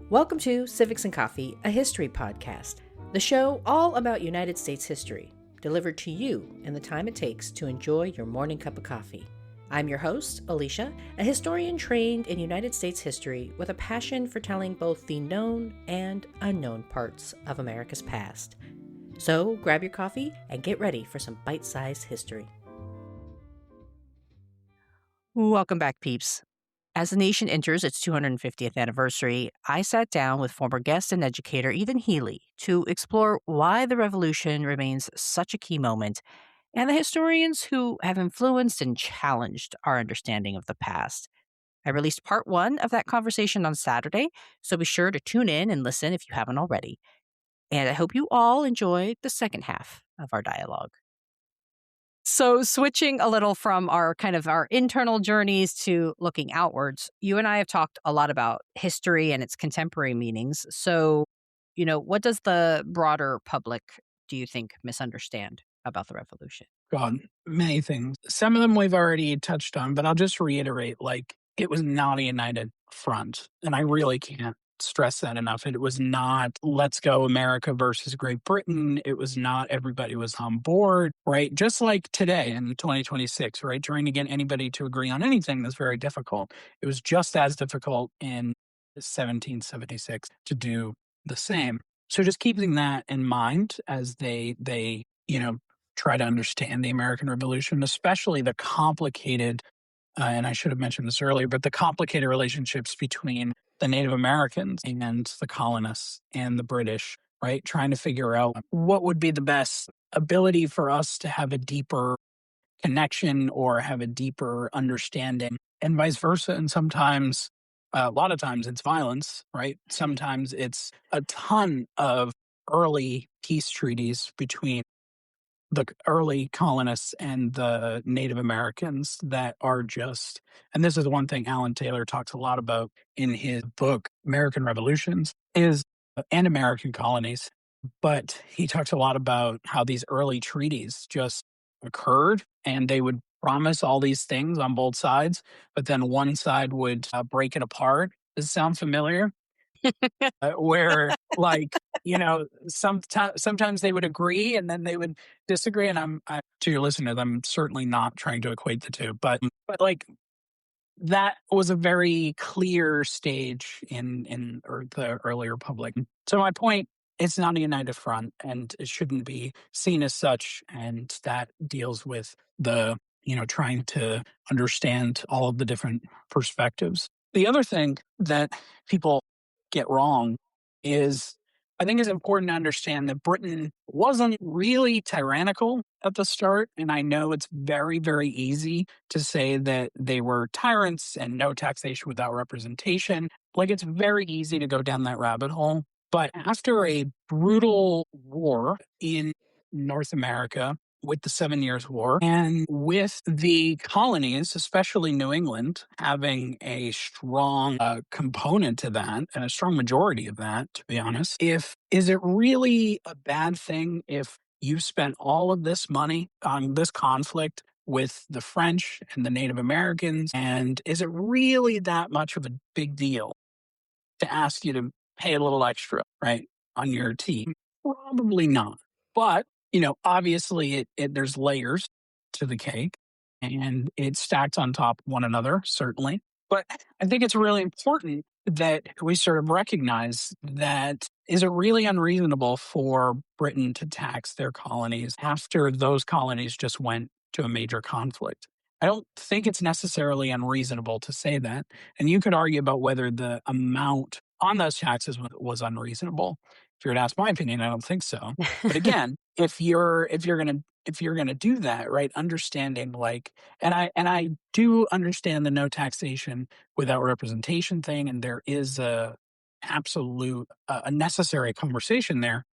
Welcome to Civics and Coffee, a history podcast, the show all about United States history, delivered to you in the time it takes to enjoy your morning cup of coffee. I'm your host, Alicia, a historian trained in United States history with a passion for telling both the known and unknown parts of America's past. So grab your coffee and get ready for some bite-sized history. Welcome back, peeps. As the nation enters its 250th anniversary, I sat down with former guest and educator Ethan Healey to explore why the Revolution remains such a key moment and the historians who have influenced and challenged our understanding of the past. I released part one of that conversation on Saturday, so be sure to tune in and listen if you haven't already. And I hope you all enjoy the second half of our dialogue. So switching a little from our internal journeys to looking outwards, you and I have talked a lot about history and its contemporary meanings. So, what does the broader public, do you think, misunderstand about the revolution? God, many things. Some of them we've already touched on, but I'll just reiterate, it was not a united front. And I really can't stress that enough. It was not, let's go America versus Great Britain. It was not everybody was on board, right? Just like today in 2026, right? Trying to get anybody to agree on anything is very difficult. It was just as difficult in 1776 to do the same. So just keeping that in mind as they try to understand the American Revolution, especially the complicated, and I should have mentioned this earlier, but the complicated relationships between the Native Americans and the colonists and the British, right? Trying to figure out what would be the best ability for us to have a deeper connection or have a deeper understanding, and vice versa. And sometimes, a lot of times, it's violence, right? Sometimes it's a ton of early peace treaties between the early colonists and the Native Americans that are just, and this is the one thing Alan Taylor talks a lot about in his book, American Revolutions, is and American colonies. But he talks a lot about how these early treaties just occurred and they would promise all these things on both sides, but then one side would break it apart. Does it sound familiar? Where sometimes they would agree and then they would disagree. And to your listeners, I'm certainly not trying to equate the two, but like that was a very clear stage in the early republic. So my point, it's not a united front and it shouldn't be seen as such. And that deals with the, trying to understand all of the different perspectives. The other thing that people get wrong is I think it's important to understand that Britain wasn't really tyrannical at the start. And I know it's very, very easy to say that they were tyrants and no taxation without representation. Like it's very easy to go down that rabbit hole. But after a brutal war in North America, with the 7 Years' War and with the colonies, especially New England, having a strong component to that and a strong majority of that, to be honest, is it really a bad thing if you spent all of this money on this conflict with the French and the Native Americans? And is it really that much of a big deal to ask you to pay a little extra, right, on your team? Probably not. But obviously there's layers to the cake and it's stacked on top of one another, certainly. But I think it's really important that we sort of recognize that is it really unreasonable for Britain to tax their colonies after those colonies just went to a major conflict? I don't think it's necessarily unreasonable to say that. And you could argue about whether the amount on those taxes was unreasonable. If you were to ask my opinion, I don't think so. But again, if you're gonna do that, right? Understanding and I do understand the no taxation without representation thing, and there is a absolute a necessary conversation there.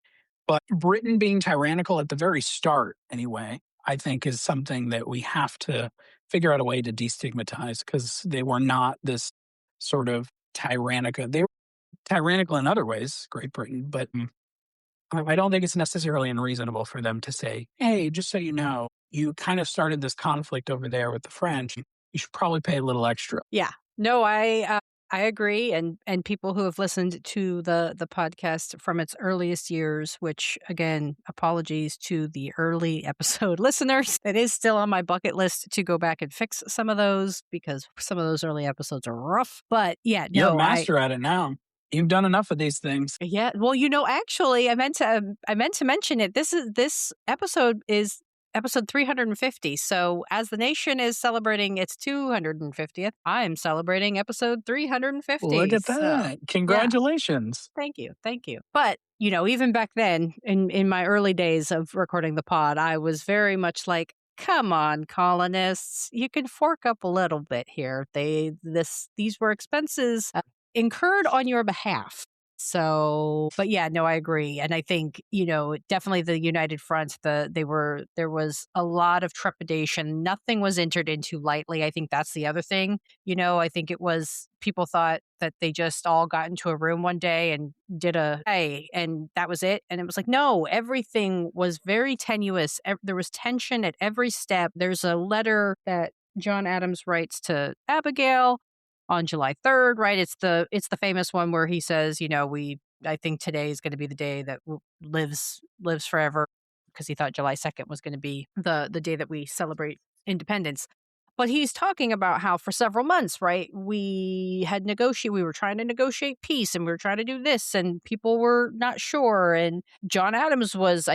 But Britain being tyrannical at the very start, anyway, I think is something that we have to figure out a way to destigmatize because they were not this sort of tyrannical. They were tyrannical in other ways, Great Britain, but I don't think it's necessarily unreasonable for them to say, hey, just so you know, you kind of started this conflict over there with the French. You should probably pay a little extra. Yeah. No, I I agree, and people who have listened to the podcast from its earliest years, which again, apologies to the early episode listeners. It is still on my bucket list to go back and fix some of those because some of those early episodes are rough. But yeah, You're a no, I master at it now. You've done enough of these things. yeah, well, actually, I meant to mention it. This episode is episode 350. So, as the nation is celebrating its 250th, I am celebrating episode Look 350. at So, that. yeah, Congratulations. thank you. But even back then, in my early days of recording the pod, I was very much like, "Come on, colonists, you can fork up a little bit here. These were expenses incurred on your behalf." So, but yeah, no, I agree, and I think definitely the United Front. There was a lot of trepidation. Nothing was entered into lightly. I think that's the other thing. I think it was people thought that they just all got into a room one day and did a hey, and that was it. And it was like, no, everything was very tenuous. There was tension at every step. There's a letter that John Adams writes to Abigail on July 3rd, right? It's the famous one where he says, I think today is going to be the day that lives forever because he thought July 2nd was going to be the day that we celebrate independence. But he's talking about how for several months, right, we were trying to negotiate peace and we were trying to do this and people were not sure. And John Adams was,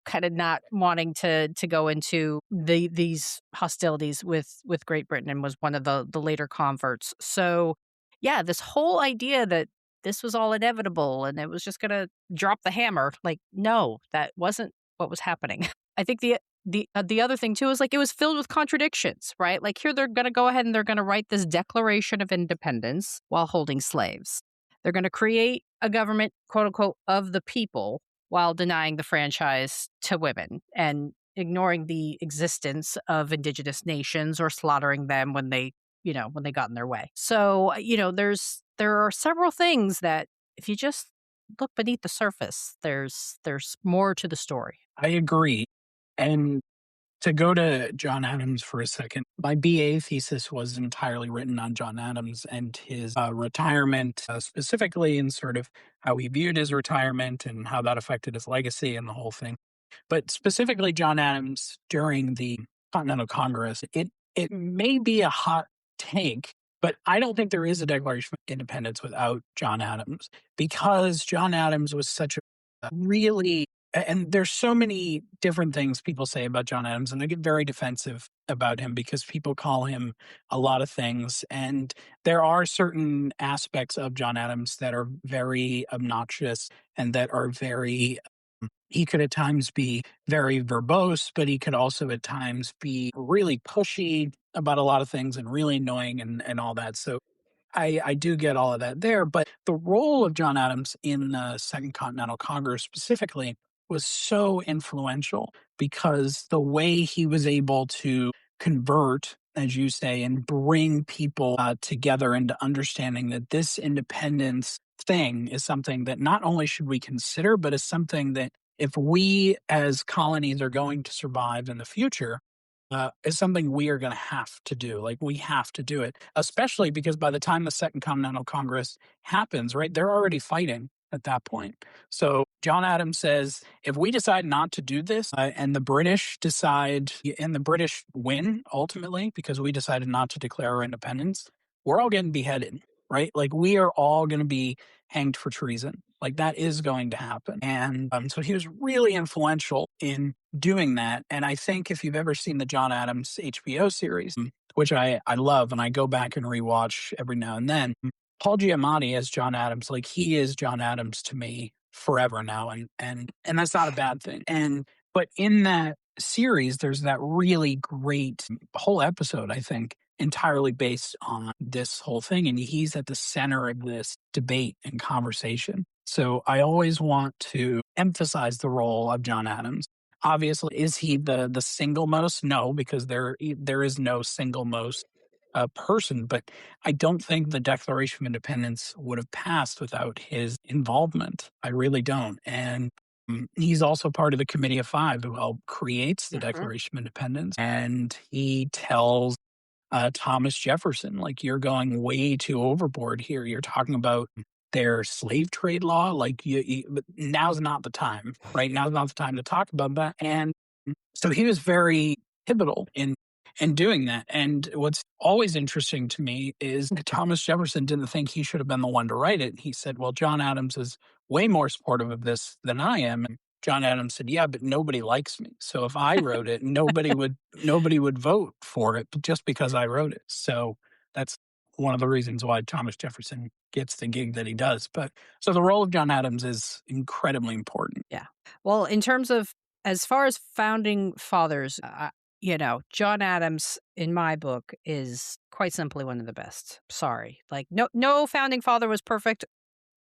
kind of not wanting to go into these hostilities with Great Britain and was one of the later converts. So yeah, this whole idea that this was all inevitable and it was just gonna drop the hammer, like, no, that wasn't what was happening. I think the other thing too is like it was filled with contradictions, right? Like here they're going to go ahead and they're going to write this Declaration of Independence while holding slaves. They're going to create a government, quote unquote, of the people while denying the franchise to women and ignoring the existence of indigenous nations or slaughtering them when they got in their way. So, there are several things that if you just look beneath the surface, there's more to the story. I agree. And to go to John Adams for a second, my BA thesis was entirely written on John Adams and his retirement, specifically, and sort of how he viewed his retirement and how that affected his legacy and the whole thing. But specifically, John Adams during the Continental Congress, it may be a hot take, but I don't think there is a Declaration of Independence without John Adams because John Adams was such a really and there's so many different things people say about John Adams, and they get very defensive about him because people call him a lot of things. And there are certain aspects of John Adams that are very obnoxious and that are very he could at times be very verbose, but he could also at times be really pushy about a lot of things and really annoying and all that. So I do get all of that there, but the role of John Adams in the Second Continental Congress specifically was so influential because the way he was able to convert, as you say, and bring people together into understanding that this independence thing is something that not only should we consider, but is something that if we as colonies are going to survive in the future, is something we are going to have to do. Like we have to do it, especially because by the time the Second Continental Congress happens, right, they're already fighting at that point. So John Adams says, if we decide not to do this, and the British decide, and the British win ultimately because we decided not to declare our independence, we're all getting beheaded, right? Like we are all going to be hanged for treason. Like that is going to happen. And so he was really influential in doing that. And I think if you've ever seen the John Adams HBO series, which I love and I go back and rewatch every now and then, Paul Giamatti as John Adams, like he is John Adams to me forever now. And that's not a bad thing. And but in that series, there's that really great whole episode, I think, entirely based on this whole thing. And he's at the center of this debate and conversation. So I always want to emphasize the role of John Adams. Obviously, is he the single most? No, because there is no single most person. But I don't think the Declaration of Independence would have passed without his involvement. I really don't. And he's also part of the Committee of Five who helped creates the Mhm. Declaration of Independence, and he tells Thomas Jefferson. Like, you're going way too overboard here. You're talking about their slave trade law. Like, but now's not the time, right? Now's not the time to talk about that. And so he was very pivotal in doing that. And what's always interesting to me is that Thomas Jefferson didn't think he should have been the one to write it. He said, "Well, John Adams is way more supportive of this than I am." And John Adams said, "Yeah, but nobody likes me. So if I wrote it, nobody would vote for it just because I wrote it." So that's one of the reasons why Thomas Jefferson gets the gig that he does. But so the role of John Adams is incredibly important. Yeah. Well, in terms of as far as founding fathers, John Adams in my book is quite simply one of the best. Sorry. Like no founding father was perfect,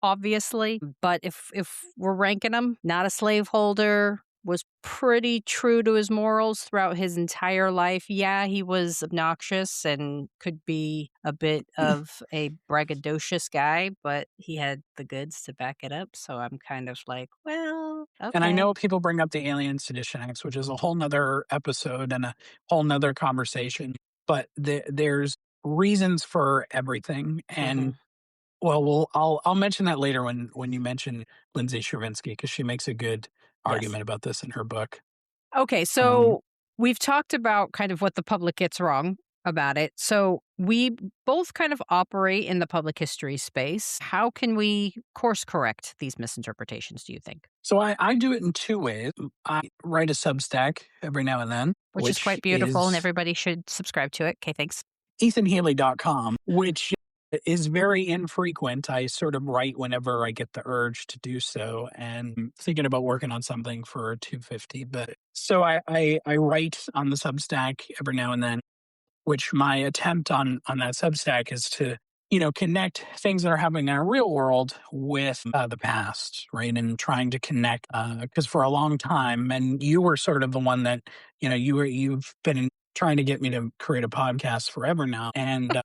obviously, but if we're ranking him, not a slaveholder, was pretty true to his morals throughout his entire life. Yeah, he was obnoxious and could be a bit of a braggadocious guy, but he had the goods to back it up. So I'm kind of like, well, And I okay. know people bring up the Alien Sedition Acts, which is a whole nother episode and a whole nother conversation. But there's reasons for everything. And Mhm. I'll mention that later when you mention Lindsay Stravinsky, because she makes a good Yes. argument about this in her book. Okay, Um, so we've talked about kind of what the public gets wrong about it. So we both kind of operate in the public history space. How can we course correct these misinterpretations, do you think? so I do it in two ways. I write a Substack every now and then, Which is which quite beautiful and is everybody should subscribe to it. Okay, thanks. ethanhealey.com, which is very infrequent. I sort of write whenever I get the urge to do so, and I'm thinking about working on something for 250. But so I write on the Substack every now and then, which my attempt on that Substack is to, connect things that are happening in our real world with the past, right? And trying to connect, because for a long time, and you were sort of the one that, you've been trying to get me to create a podcast forever now. And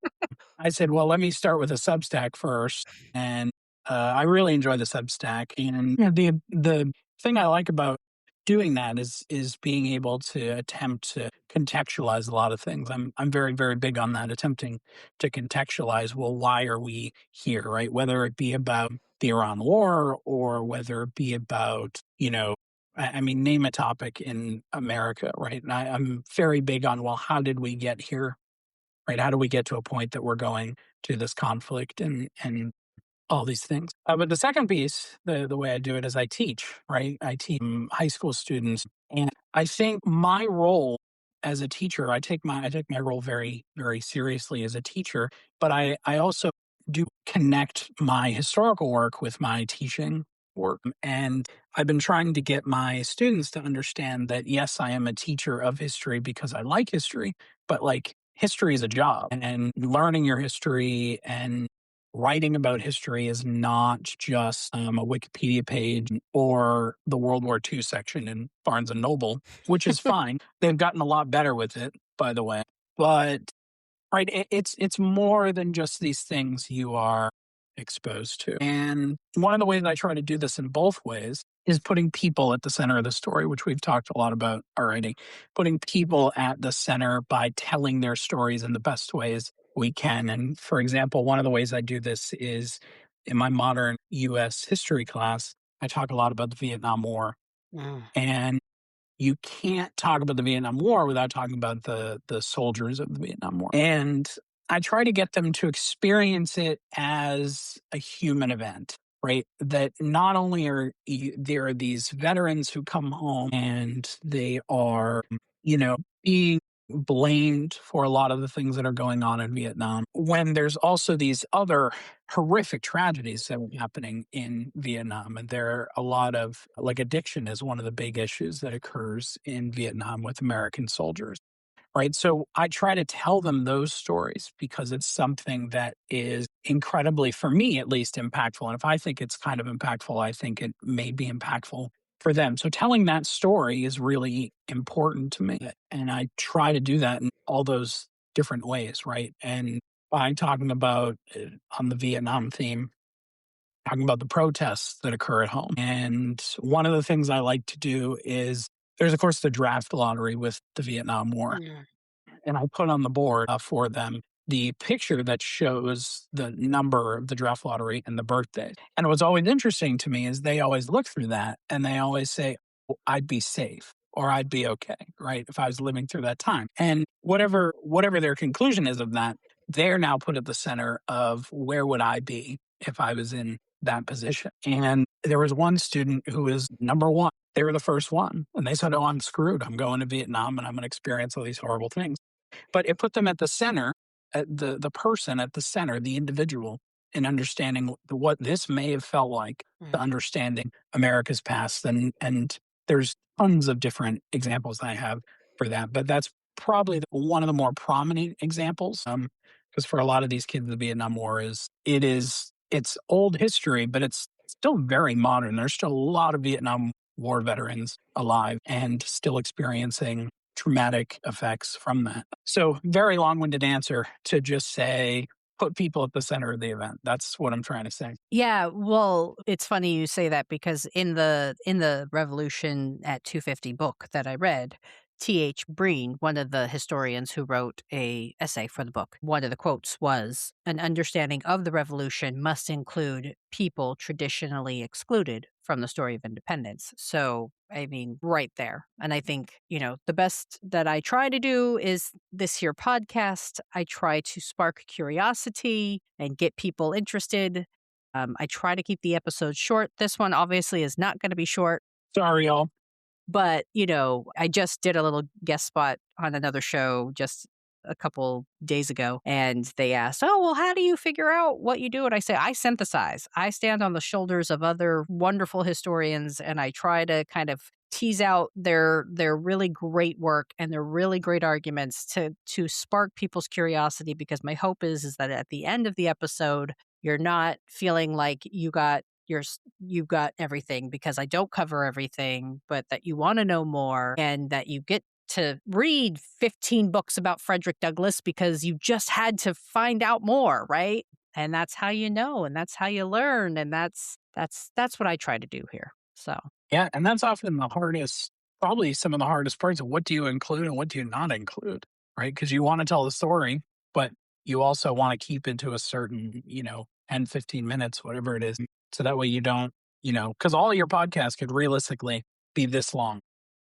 I said, well, let me start with a Substack first. And I really enjoy the Substack. And the thing I like about doing that is being able to attempt to contextualize a lot of things. I'm very, very big on that, attempting to contextualize, well, why are we here, right? Whether it be about the Iran war or whether it be about, I mean, name a topic in America, right? And I'm very big on, well, how did we get here? Right? How do we get to a point that we're going to this conflict and all these things? But the second piece, the way I do it is I teach, right? I teach high school students, and I think my role as a teacher, I take my role very, very seriously as a teacher, but I also do connect my historical work with my teaching work. And I've been trying to get my students to understand that yes, I am a teacher of history because I like history, but like history is a job, and learning your history and writing about history is not just a Wikipedia page or the World War II section in Barnes and Noble, which is fine. They've gotten a lot better with it, by the way. But right, it's more than just these things you are exposed to. And one of the ways I try to do this in both ways is putting people at the center of the story, which we've talked a lot about already. Putting people at the center by telling their stories in the best ways we can. And for example, one of the ways I do this is in my modern US history class, I talk a lot about the Vietnam War. Mm. And you can't talk about the Vietnam War without talking about the soldiers of the Vietnam War. And I try to get them to experience it as a human event, right? That not only there are these veterans who come home and they are, being blamed for a lot of the things that are going on in Vietnam, when there's also these other horrific tragedies that were happening in Vietnam. And there are a lot of, like, addiction is one of the big issues that occurs in Vietnam with American soldiers. Right. So I try to tell them those stories because it's something that is incredibly, for me at least, impactful. And if I think it's kind of impactful, I think it may be impactful for them. So telling that story is really important to me. And I try to do that in all those different ways. Right. And by talking about on the Vietnam theme, talking about the protests that occur at home. And one of the things I like to do is there's, of course, the draft lottery with the Vietnam War. and I put on the board for them the picture that shows the number of the draft lottery and the birthday. And what's always interesting to me is they always look through that and they always say, "Oh, I'd be safe or I'd be okay, right? If I was living through that time." And whatever their conclusion is of that, they're now put at the center of where would I be if I was in that position. And there was one student who was number one. They were the first one. And they said, "Oh, I'm screwed. I'm going to Vietnam and I'm going to experience all these horrible things." But it put them at the center, at the person at the center, the individual, in understanding what this may have felt like, to Mm. understanding America's past. And there's tons of different examples I have for that, but that's probably one of the more prominent examples. Because for a lot of these kids, the Vietnam War it's old history, but it's still very modern. There's still a lot of Vietnam War veterans alive and still experiencing traumatic effects from that. So, very long winded answer to just say, put people at the center of the event. That's what I'm trying to say. Yeah, well, it's funny you say that because in the Revolution at 250 book that I read, T.H. Breen, one of the historians who wrote a essay for the book, one of the quotes was, "An understanding of the revolution must include people traditionally excluded from the story of independence." So, I mean, right there. And I think, the best that I try to do is this here podcast. I try to spark curiosity and get people interested. I try to keep the episodes short. This one obviously is not going to be short, Sorry, y'all. but I just did a little guest spot on another show just a couple days ago, and they asked, "Oh, well, how do you figure out what you do?" And I say, "I synthesize. I stand on the shoulders of other wonderful historians, and I try to kind of tease out their really great work and their really great arguments to spark people's curiosity. Because my hope is that at the end of the episode, you're not feeling like you've got everything, because I don't cover everything, but that you want to know more and that you get to read 15 books about Frederick Douglass because you just had to find out more, right? And that's how you know, and that's how you learn, and that's what I try to do here. So, Yeah, and that's often the hardest, probably some of the hardest parts of what do you include and what do you not include, right? Because you want to tell the story, but you also want to keep it to a certain, 10, 15 minutes, whatever it is. So that way you don't, because all your podcasts could realistically be this long.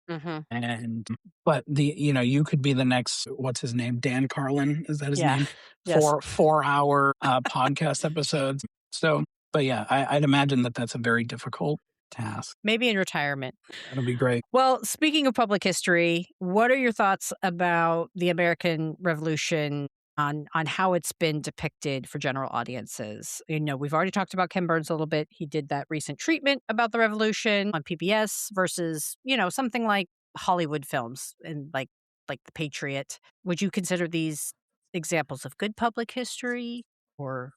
mhm. And, but you could be the next, what's his name? Dan Carlin, is that his Yeah. name? Yes. 4 hour podcast episodes. So, but yeah, I'd imagine that that's a very difficult task. Maybe in retirement. That'll be great. Well, speaking of public history, what are your thoughts about the American Revolution on how it's been depicted for general audiences? We've already talked about Ken Burns a little bit. He did that recent treatment about the revolution on PBS versus, something like Hollywood films and like The Patriot. Would you consider these examples of good public history, or,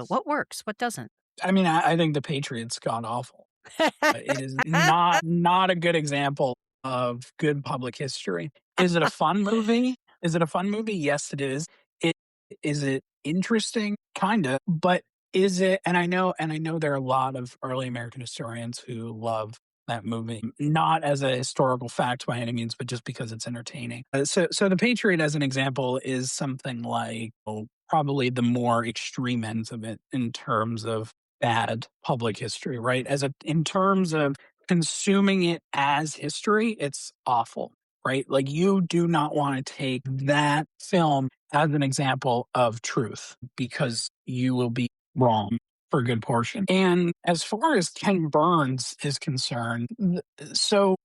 what works, what doesn't? I mean, I think the Patriots god awful. It is not a good example of good public history. Is it a fun movie? Is it a fun movie? Yes, it is. It is it interesting? Kinda. But is it, and I know there are a lot of early American historians who love that movie, not as a historical fact by any means, but just because it's entertaining. So the Patriot, as an example, is something like, probably the more extreme ends of it in terms of bad public history, right? In terms of consuming it as history, it's awful, right? Like, you do not want to take that film as an example of truth, because you will be wrong for a good portion. And as far as Ken Burns is concerned, so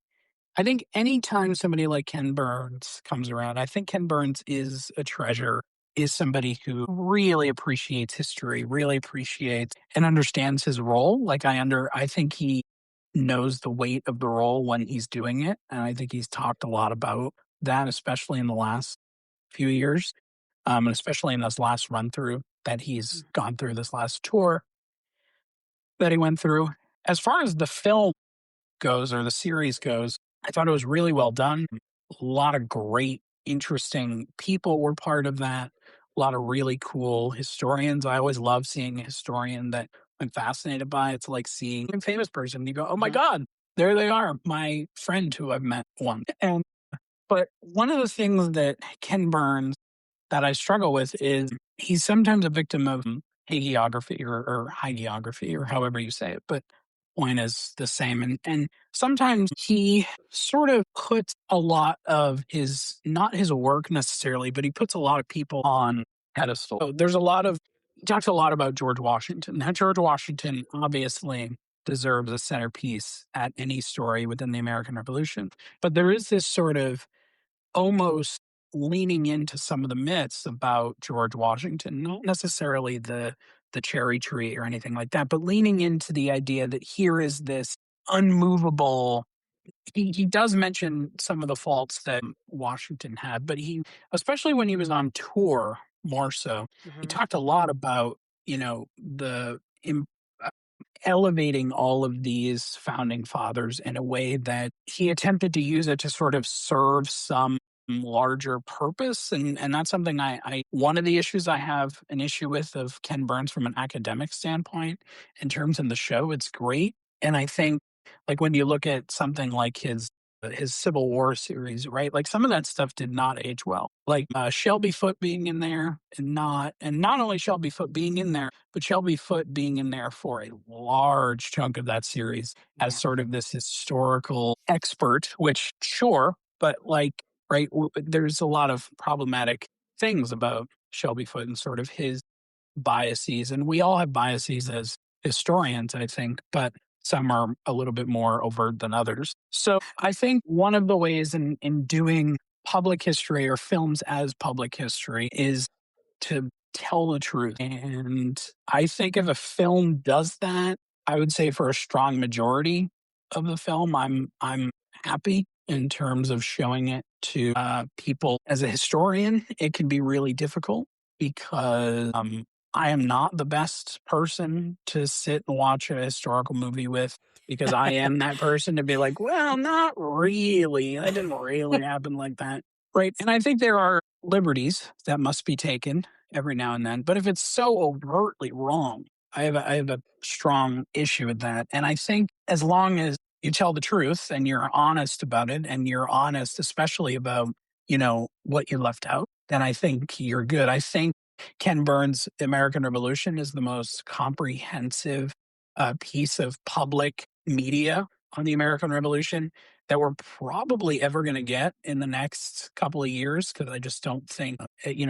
I think anytime somebody like Ken Burns comes around, I think Ken Burns is a treasure, is somebody who really appreciates history, really appreciates and understands his role. I think he knows the weight of the role when he's doing it. And I think he's talked a lot about that, especially in the last few years, and especially in this last run through that he's gone through, this last tour that he went through. As far as the film goes, or the series goes, I thought it was really well done. A lot of great, interesting people were part of that. A lot of really cool historians. I always love seeing a historian that I'm fascinated by. It's like seeing a famous person. You go, "Oh my Mhm. God, there they are, my friend who I've met once." And But one of the things that Ken Burns that I struggle with is he's sometimes a victim of hagiography or hagiography or however you say it, but point is the same. And sometimes he sort of puts a lot of his, not his work necessarily, but he puts a lot of people on pedestal. So there's a lot of, he talks a lot about George Washington. Now, George Washington obviously deserves a centerpiece at any story within the American Revolution. But there is this sort of almost leaning into some of the myths about George Washington, not necessarily the cherry tree or anything like that, but leaning into the idea that here is this unmovable. He does mention some of the faults that Washington had, but he, especially when he was on tour, more so, he Mhm. talked a lot about elevating all of these founding fathers in a way that he attempted to use it to sort of serve some larger purpose. And that's something I one of the issues I have an issue with of Ken Burns from an academic standpoint in terms of the show. It's great. And I think like when you look at something like his Civil War series, right? Like some of that stuff did not age well. Like Shelby Foote being in there and not only Shelby Foote being in there, but Shelby Foote being in there for a large chunk of that series as Yeah. sort of this historical expert, which sure, but like, right, there's a lot of problematic things about Shelby Foote and sort of his biases. And we all have biases as historians, I think, but some are a little bit more overt than others. So I think one of the ways in doing public history or films as public history is to tell the truth. And I think if a film does that, I would say for a strong majority of the film, I'm happy in terms of showing it to people. As a historian, it can be really difficult because I am not the best person to sit and watch a historical movie with because I am that person to be like, well, not really. That didn't really happen like that. Right. And I think there are liberties that must be taken every now and then. But if it's so overtly wrong, I have a strong issue with that. And I think as long as you tell the truth and you're honest about it and you're honest, especially about, what you left out, then I think you're good. I think Ken Burns' American Revolution is the most comprehensive piece of public media on the American Revolution that we're probably ever going to get in the next couple of years because I just don't think,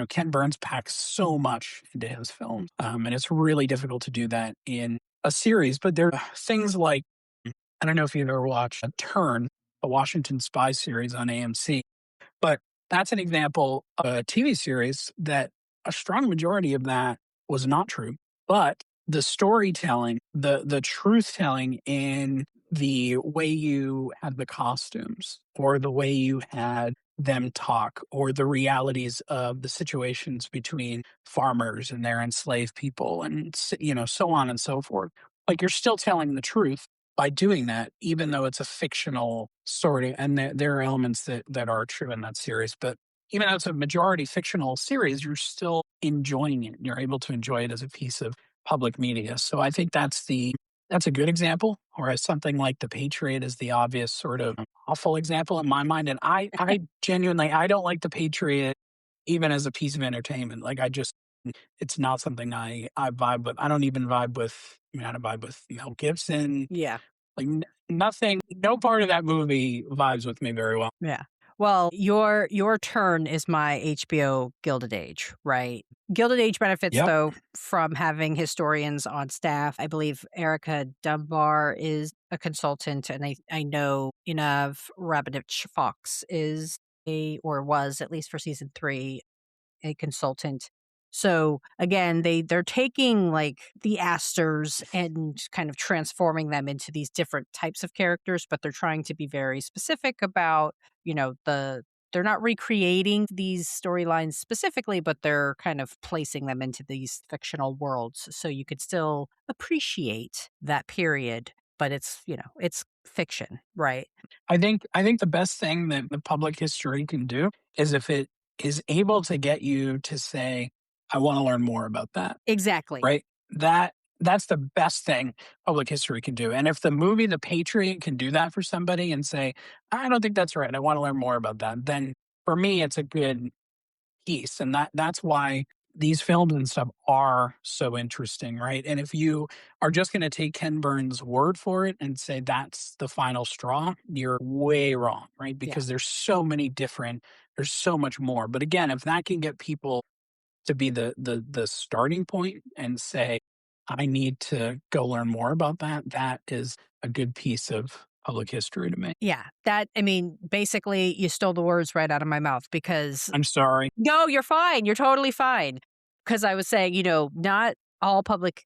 Ken Burns packs so much into his films. And it's really difficult to do that in a series. But there are things like, I don't know if you've ever watched Turn, a Washington Spy series on AMC, but that's an example of a TV series that a strong majority of that was not true. But the storytelling, the truth telling in the way you had the costumes or the way you had them talk or the realities of the situations between farmers and their enslaved people and so on and so forth. Like you're still telling the truth by doing that, even though it's a fictional story, and there are elements that are true in that series. But even though it's a majority fictional series, you're still enjoying it. You're able to enjoy it as a piece of public media. So I think that's a good example. Whereas something like The Patriot is the obvious sort of awful example in my mind. And I genuinely I don't like The Patriot even as a piece of entertainment. Like I just it's not something I vibe with. I don't even vibe with. I don't vibe with Mel Gibson. Yeah. Like nothing, no part of that movie vibes with me very well. Yeah. Well, your turn is my HBO Gilded Age, right? Gilded Age benefits Yep. though from having historians on staff. I believe Erica Dunbar is a consultant, and I know Inav Rabinich Fox is a or was at least for season 3 a consultant. So again, they're taking like the Astors and kind of transforming them into these different types of characters, but they're trying to be very specific about, they're not recreating these storylines specifically, but they're kind of placing them into these fictional worlds. So you could still appreciate that period, but it's fiction, right? I think the best thing that the public history can do is if it is able to get you to say, I want to learn more about that. Exactly. Right? That that's the best thing public history can do. And if the movie The Patriot can do that for somebody and say, I don't think that's right, I want to learn more about that, then for me, it's a good piece. And that's why these films and stuff are so interesting, right? And if you are just going to take Ken Burns' word for it and say that's the final straw, you're way wrong, right? Yeah. Because there's so much more. But again, if that can get people to be the starting point and say, I need to go learn more about that, that is a good piece of public history to me. Yeah, that I mean, basically, you stole the words right out of my mouth because I'm sorry. no, you're fine. You're totally fine. Because I was saying, not all public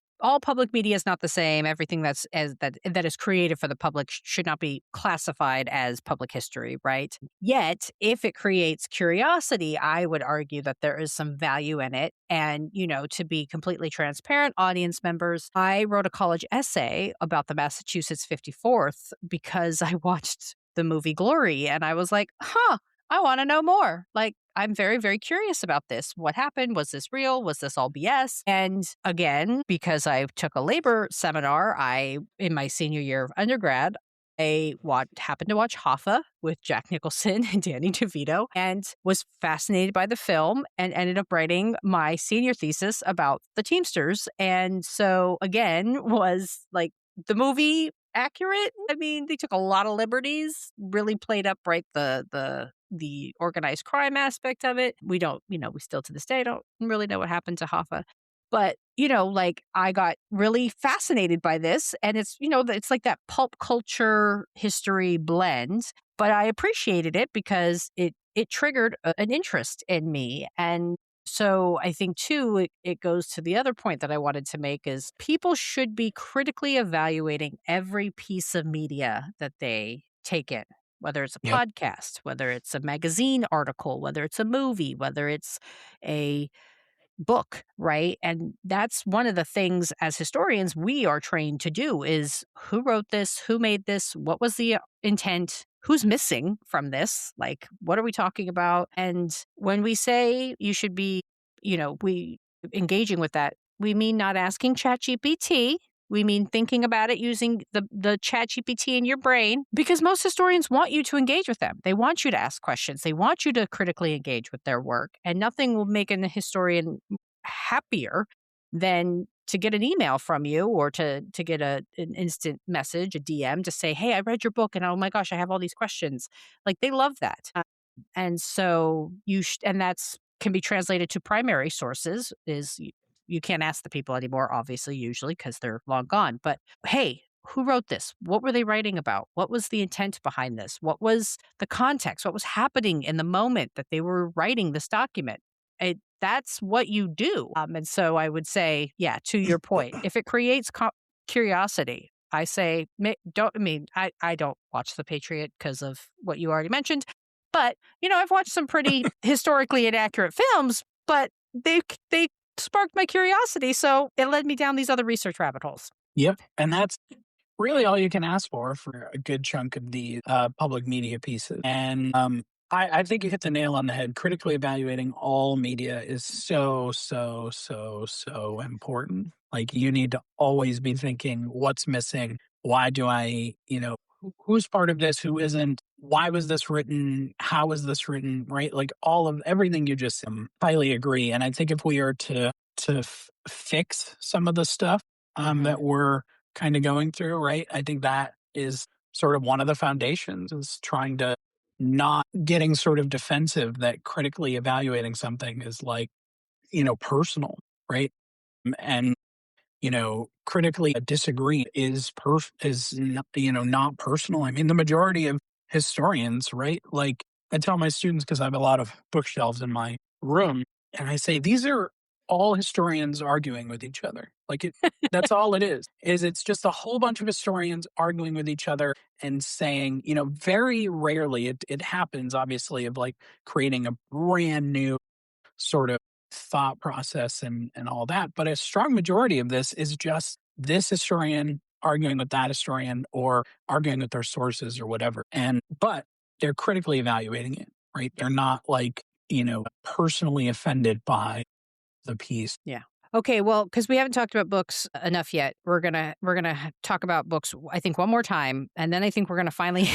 media is not the same. Everything that is created for the public should not be classified as public history, right? Yet, if it creates curiosity, I would argue that there is some value in it. And, to be completely transparent, audience members, I wrote a college essay about the Massachusetts 54th because I watched the movie Glory and I was like, huh, I want to know more. Like, I'm very, very curious about this. What happened? Was this real? Was this all BS? And again, because I took a labor seminar, in my senior year of undergrad, happened to watch Hoffa with Jack Nicholson and Danny DeVito and was fascinated by the film and ended up writing my senior thesis about the Teamsters. And so again, was like the movie accurate? I mean, they took a lot of liberties, really played up right the organized crime aspect of it. We don't, we still to this day don't really know what happened to Hoffa. But, like I got really fascinated by this and it's like that pulp culture history blend, but I appreciated it because it triggered an interest in me. And so I think too, it goes to the other point that I wanted to make is people should be critically evaluating every piece of media that they take in, whether it's a Yep. podcast, whether it's a magazine article, whether it's a movie, whether it's a book, right? And that's one of the things as historians we are trained to do is who wrote this, who made this, what was the intent, who's missing from this, like what are we talking about? And when we say you should be, we engaging with that, we mean not asking ChatGPT. We mean thinking about it using the ChatGPT in your brain because most historians want you to engage with them. They want you to ask questions. They want you to critically engage with their work. And nothing will make a historian happier than to get an email from you or to get an instant message, a DM to say, "Hey, I read your book and oh my gosh, I have all these questions." Like they love that. And so and that's can be translated to primary sources is you can't ask the people anymore, obviously, usually because they're long gone. But hey, who wrote this? What were they writing about? What was the intent behind this? What was the context? What was happening in the moment that they were writing this document? That's what you do. And so I would say, yeah, to your point, if it creates curiosity, I say, I don't watch The Patriot because of what you already mentioned. But, I've watched some pretty historically inaccurate films, but they sparked my curiosity, so it led me down these other research rabbit holes. Yep. And that's really all you can ask for a good chunk of the public media pieces. And I think you hit the nail on the head. Critically evaluating all media is so, so, so, so important. Like you need to always be thinking, what's missing? Why do who's part of this? Who isn't? Why was this written? How was this written? Right? Like all of everything you just highly agree. And I think if we are to fix some of the stuff Mhm. that we're kind of going through, right? I think that is sort of one of the foundations is trying to not getting sort of defensive that critically evaluating something is like, personal, right? And critically disagree is not, not personal. I mean, the majority of historians, right? Like I tell my students because I have a lot of bookshelves in my room, and I say these are all historians arguing with each other. Like that's all it is. Is it's just a whole bunch of historians arguing with each other and saying, very rarely it happens, obviously, of like creating a brand new sort of thought process and all that. But a strong majority of this is just this historian arguing with that historian or arguing with their sources or whatever. But they're critically evaluating it, right? Yeah. They're not like, personally offended by the piece. Yeah. Okay, well, because we haven't talked about books enough yet, we're gonna talk about books. I think one more time, and then I think we're gonna finally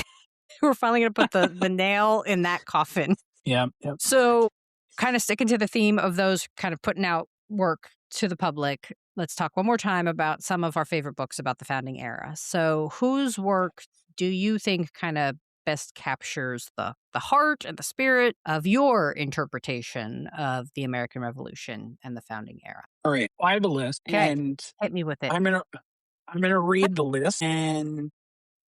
we're finally gonna put the nail in that coffin. Yeah. Yep. So, kind of sticking to the theme of those kind of putting out work to the public, let's talk one more time about some of our favorite books about the founding era. So, whose work do you think kind of best captures the heart and the spirit of your interpretation of the American Revolution and the founding era? All right. I have a list, Okay, and hit me with it. I'm gonna read the list, and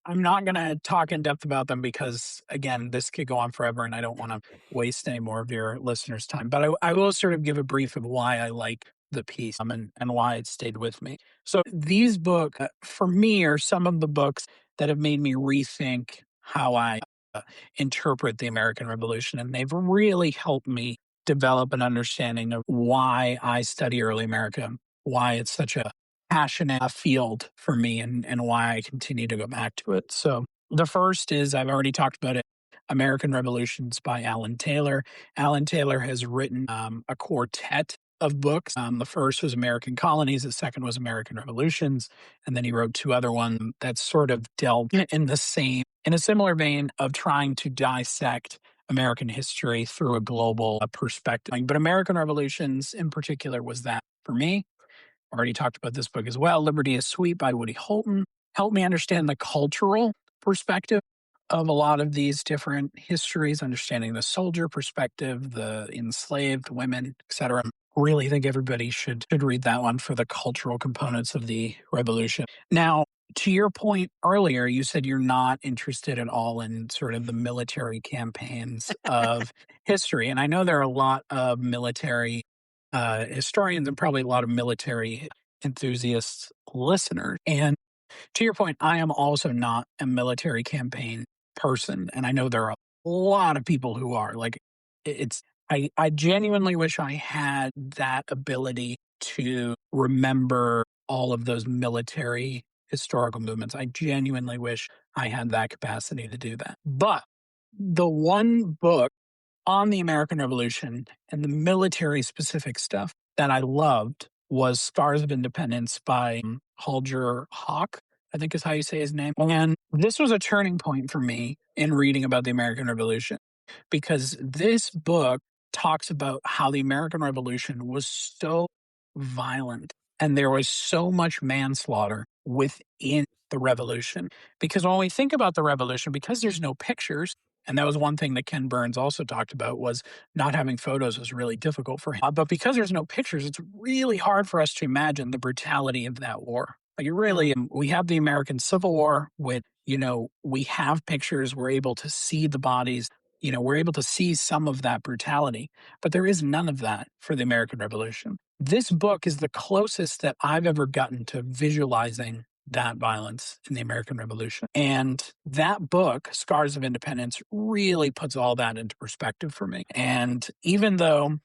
I'm not gonna talk in depth about them because, again, this could go on forever, and I don't want to waste any more of your listeners' time. But I will sort of give a brief of why I like the piece, and why it stayed with me. So these books, for me, are some of the books that have made me rethink how I interpret the American Revolution, and they've really helped me develop an understanding of why I study early America, why it's such a passionate field for me, and why I continue to go back to it. So the first is, I've already talked about it, American Revolutions by Alan Taylor. Alan Taylor has written a quartet of books. The first was American Colonies, the second was American Revolutions, and then he wrote two other ones that sort of dealt in a similar vein of trying to dissect American history through a global perspective. But American Revolutions in particular was that for me. Already talked about this book as well. Liberty is Sweet by Woody Holton helped me understand the cultural perspective of a lot of these different histories, understanding the soldier perspective, the enslaved women, etc. Really think everybody should read that one for the cultural components of the revolution. Now, to your point earlier, you said you're not interested at all in sort of the military campaigns of history. And I know there are a lot of military historians and probably a lot of military enthusiasts listeners. And to your point, I am also not a military campaign person. And I know there are a lot of people who are. Like, it's, I genuinely wish I had that ability to remember all of those military historical movements. I genuinely wish I had that capacity to do that. But the one book on the American Revolution and the military specific stuff that I loved was Scars of Independence by Halger Hawk, I think is how you say his name. And this was a turning point for me in reading about the American Revolution because this book talks about how the American Revolution was so violent and there was so much manslaughter within the revolution. Because when we think about the revolution, because there's no pictures, and that was one thing that Ken Burns also talked about was not having photos was really difficult for him. But because there's no pictures, it's really hard for us to imagine the brutality of that war. Like it really, we have the American Civil War with, we have pictures, we're able to see the bodies, we're able to see some of that brutality, but there is none of that for the American Revolution. This book is the closest that I've ever gotten to visualizing that violence in the American Revolution. And that book, Scars of Independence, really puts all that into perspective for me. And even though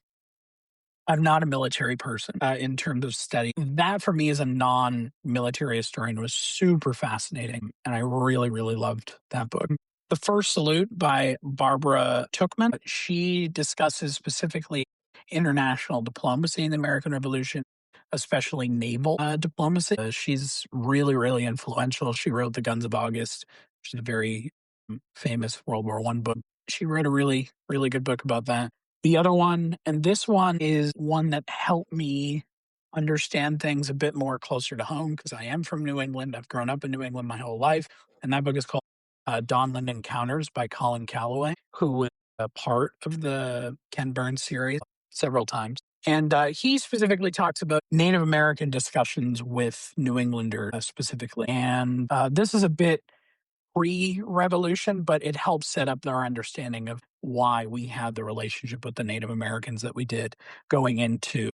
I'm not a military person in terms of study, that for me as a non military historian was super fascinating. And I really, really loved that book. The First Salute by Barbara Tuchman, she discusses specifically international diplomacy in the American Revolution, especially naval diplomacy. She's really, really influential. She wrote The Guns of August, which is a very famous World War I book. She wrote a really, really good book about that. The other one, and this one is one that helped me understand things a bit more closer to home because I am from New England. I've grown up in New England my whole life. And that book is called Donland Encounters by Colin Calloway, who was a part of the Ken Burns series several times. And he specifically talks about Native American discussions with New Englanders specifically. And this is a bit pre-revolution, but it helps set up our understanding of why we had the relationship with the Native Americans that we did going into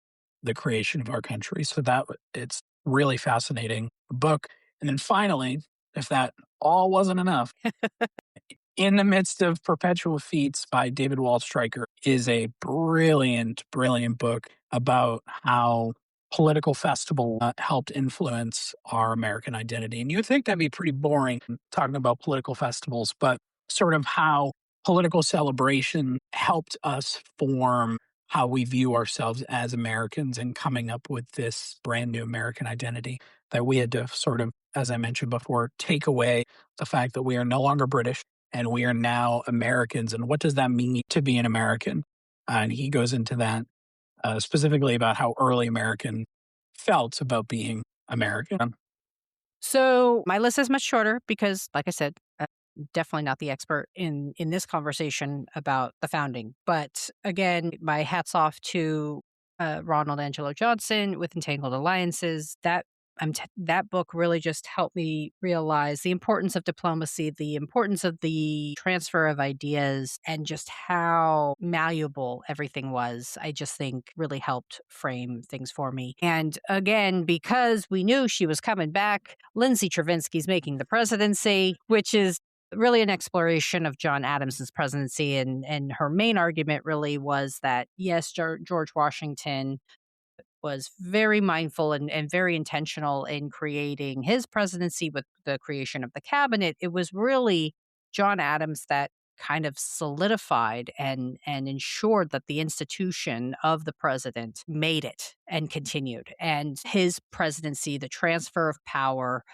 the creation of our country. So it's really fascinating book. And then finally, if that all wasn't enough, In the Midst of Perpetual Feats by David Wall Stryker is a brilliant, brilliant book about how political festival helped influence our American identity. And you'd think that'd be pretty boring talking about political festivals, but sort of how political celebration helped us form how we view ourselves as Americans and coming up with this brand new American identity that we had to sort of, as I mentioned before, take away the fact that we are no longer British and we are now Americans. And what does that mean to be an American? And he goes into that specifically about how early American felt about being American. So my list is much shorter because, like I said, definitely not the expert in this conversation about the founding. But again, my hats off to Ronald Angelo Johnson with Entangled Alliances. That book really just helped me realize the importance of diplomacy, the importance of the transfer of ideas, and just how malleable everything was. I just think really helped frame things for me. And again, because we knew she was coming back, Lindsay Travinsky's making the presidency, which is really an exploration of John Adams's presidency. And her main argument really was that, yes, George Washington was very mindful and very intentional in creating his presidency with the creation of the cabinet. It was really John Adams that kind of solidified and ensured that the institution of the president made it and continued. And his presidency, the transfer of power,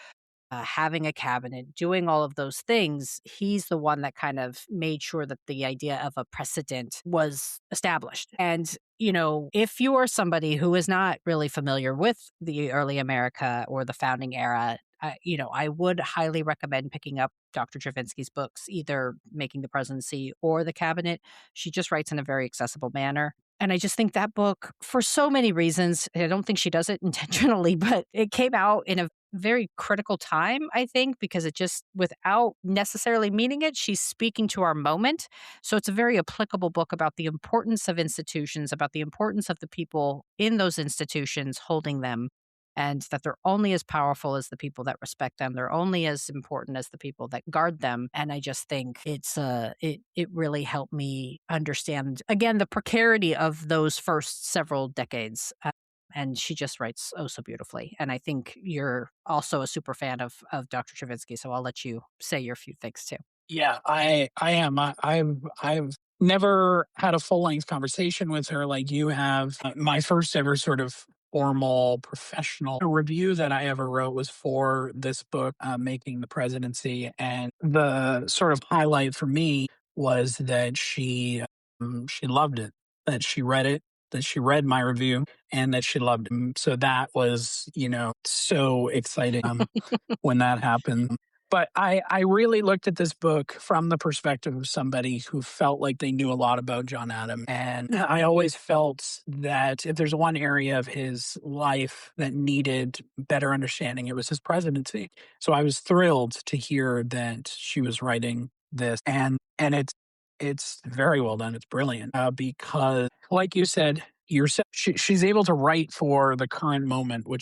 having a cabinet, doing all of those things, he's the one that kind of made sure that the idea of a precedent was established. And, if you are somebody who is not really familiar with the early America or the founding era, I would highly recommend picking up Dr. Travinsky's books, either Making the Presidency or The Cabinet. She just writes in a very accessible manner. And I just think that book, for so many reasons, I don't think she does it intentionally, but it came out in a very critical time, I think, because it just, without necessarily meaning it, she's speaking to our moment. So it's a very applicable book about the importance of institutions, about the importance of the people in those institutions holding them, and that they're only as powerful as the people that respect them. They're only as important as the people that guard them. And I just think it really helped me understand again the precarity of those first several decades. And she just writes oh so beautifully. And I think you're also a super fan of Dr. Travinsky, so I'll let you say your few things too. Yeah, I am. I've never had a full length conversation with her like you have. My first ever sort of formal professional review that I ever wrote was for this book, Making the Presidency, and the sort of highlight for me was that she loved it, that she read it. That she read my review and that she loved it. So that was, so exciting. When that happened. But I really looked at this book from the perspective of somebody who felt like they knew a lot about John Adams. And I always felt that if there's one area of his life that needed better understanding, it was his presidency. So I was thrilled to hear that she was writing this. And it's very well done. It's brilliant because, like you said, she's able to write for the current moment, which,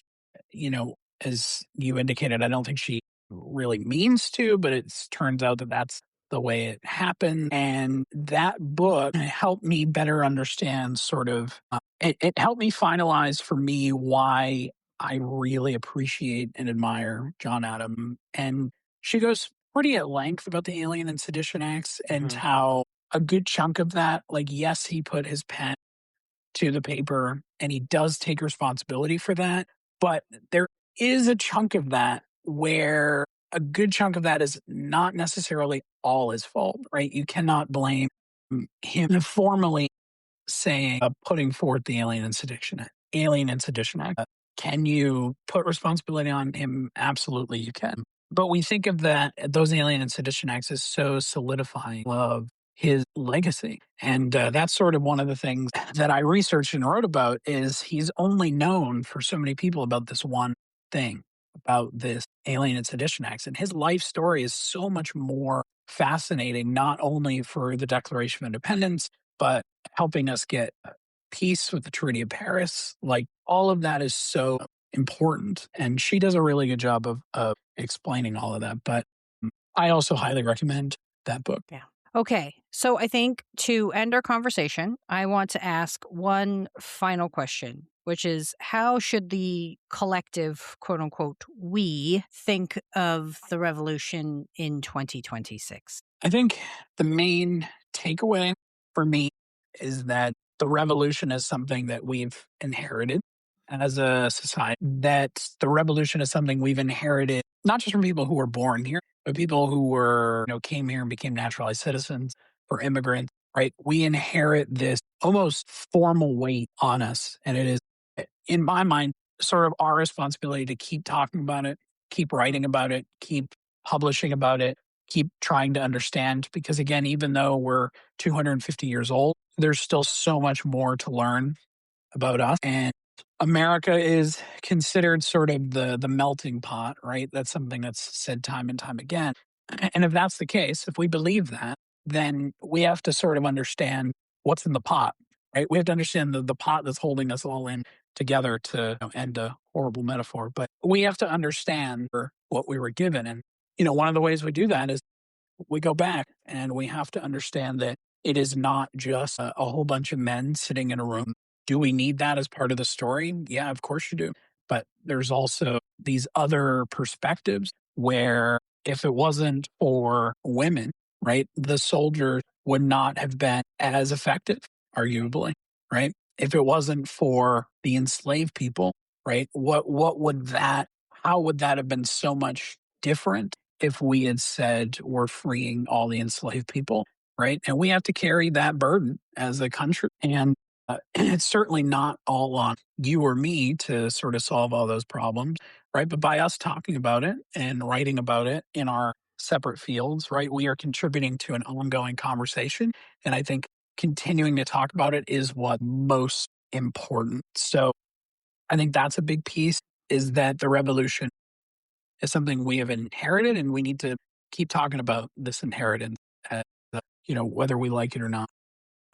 as you indicated, I don't think she really means to, but it turns out that that's the way it happened. And that book helped me better understand sort of, it helped me finalize for me why I really appreciate and admire John Adams. And she goes pretty at length about the Alien and Sedition Acts and Mhm. how a good chunk of that, like, yes, he put his pen to the paper and he does take responsibility for that. But there is a chunk of that where a good chunk of that is not necessarily all his fault, right? You cannot blame him formally saying, putting forth the Alien and Sedition Act. Can you put responsibility on him? Absolutely, you can. But we think of those Alien and Sedition Acts as so solidifying of his legacy. And that's sort of one of the things that I researched and wrote about is he's only known for so many people about this one thing, about this Alien and Sedition Acts. And his life story is so much more fascinating, not only for the Declaration of Independence, but helping us get peace with the Treaty of Paris. Like all of that is so important. And she does a really good job of explaining all of that. But I also highly recommend that book. Yeah. Okay. So I think to end our conversation, I want to ask one final question, which is how should the collective, quote unquote, we think of the revolution in 2026? I think the main takeaway for me is that the revolution is something that we've inherited as a society, that the revolution is something we've inherited, not just from people who were born here, but people who were, came here and became naturalized citizens, for immigrants, right? We inherit this almost formal weight on us. And it is, in my mind, sort of our responsibility to keep talking about it, keep writing about it, keep publishing about it, keep trying to understand. Because again, even though we're 250 years old, there's still so much more to learn about us. And America is considered sort of the melting pot, right? That's something that's said time and time again. And if that's the case, if we believe that, then we have to sort of understand what's in the pot, right? We have to understand the pot that's holding us all in together, to end a horrible metaphor. But we have to understand what we were given. And, one of the ways we do that is we go back and we have to understand that it is not just a whole bunch of men sitting in a room. Do we need that as part of the story? Yeah, of course you do. But there's also these other perspectives where if it wasn't for women, right, the soldiers would not have been as effective, arguably, right? If it wasn't for the enslaved people, right, what would that, how would that have been so much different if we had said we're freeing all the enslaved people, right? And we have to carry that burden as a country. And it's certainly not all on you or me to sort of solve all those problems, right? But by us talking about it and writing about it in our separate fields, right, we are contributing to an ongoing conversation. And I think continuing to talk about it is what most important. So I think that's a big piece, is that the revolution is something we have inherited, and we need to keep talking about this inheritance, uh, whether we like it or not.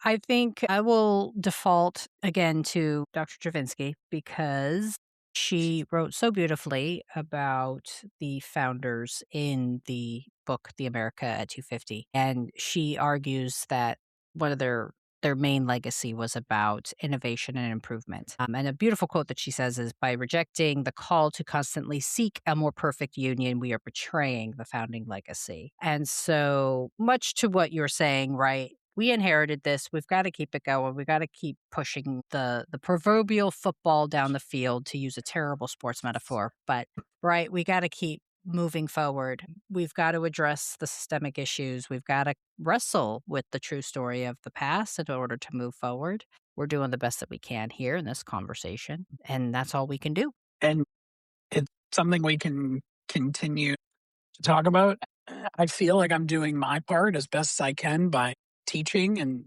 I think I will default again to Dr. Stravinsky because she wrote so beautifully about the founders in the book, The America at 250. And she argues that one of their main legacy was about innovation and improvement. And a beautiful quote that she says is, by rejecting the call to constantly seek a more perfect union, we are betraying the founding legacy. And so, much to what you're saying, right? We inherited this. We've got to keep it going. We've got to keep pushing the proverbial football down the field, to use a terrible sports metaphor. But, right, we got to keep moving forward. We've got to address the systemic issues. We've got to wrestle with the true story of the past in order to move forward. We're doing the best that we can here in this conversation, and that's all we can do. And it's something we can continue to talk about. I feel like I'm doing my part as best as I can by teaching and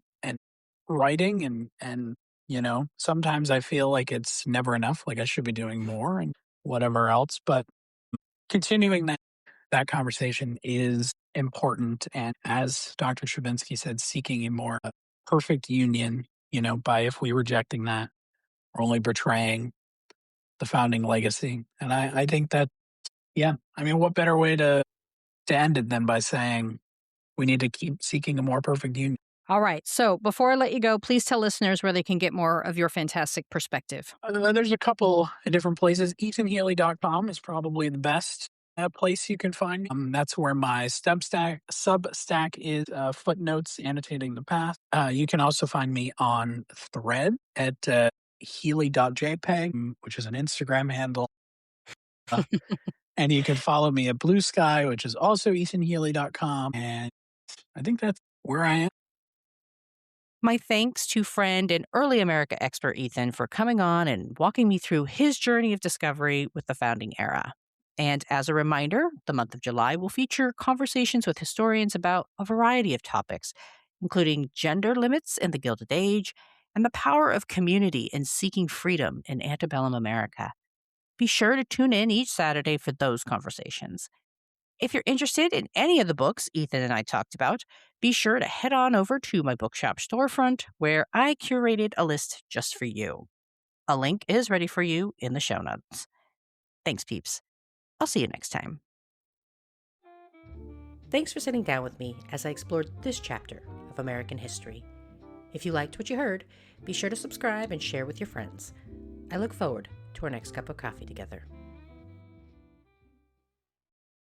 writing, and sometimes I feel like it's never enough, like I should be doing more and whatever else. But continuing that conversation is important. And as Dr. Stravinsky said, seeking a more perfect union, by, if we rejecting that, we're only betraying the founding legacy. And I think that, yeah, I mean, what better way to end it than by saying we need to keep seeking a more perfect union? All right. So before I let you go, please tell listeners where they can get more of your fantastic perspective. There's a couple of different places. EthanHealey.com is probably the best place you can find me. That's where my Substack is, footnotes annotating the past. You can also find me on Thread at Healey.jpg, which is an Instagram handle. And you can follow me at Blue Sky, which is also EthanHealey.com. And I think that's where I am. My thanks to friend and early America expert Ethan for coming on and walking me through his journey of discovery with the founding era. And as a reminder, the month of July will feature conversations with historians about a variety of topics, including gender limits in the Gilded Age and the power of community in seeking freedom in antebellum America. Be sure to tune in each Saturday for those conversations. If you're interested in any of the books Ethan and I talked about, be sure to head on over to my bookshop storefront, where I curated a list just for you. A link is ready for you in the show notes. Thanks, peeps. I'll see you next time. Thanks for sitting down with me as I explored this chapter of American history. If you liked what you heard, be sure to subscribe and share with your friends. I look forward to our next cup of coffee together.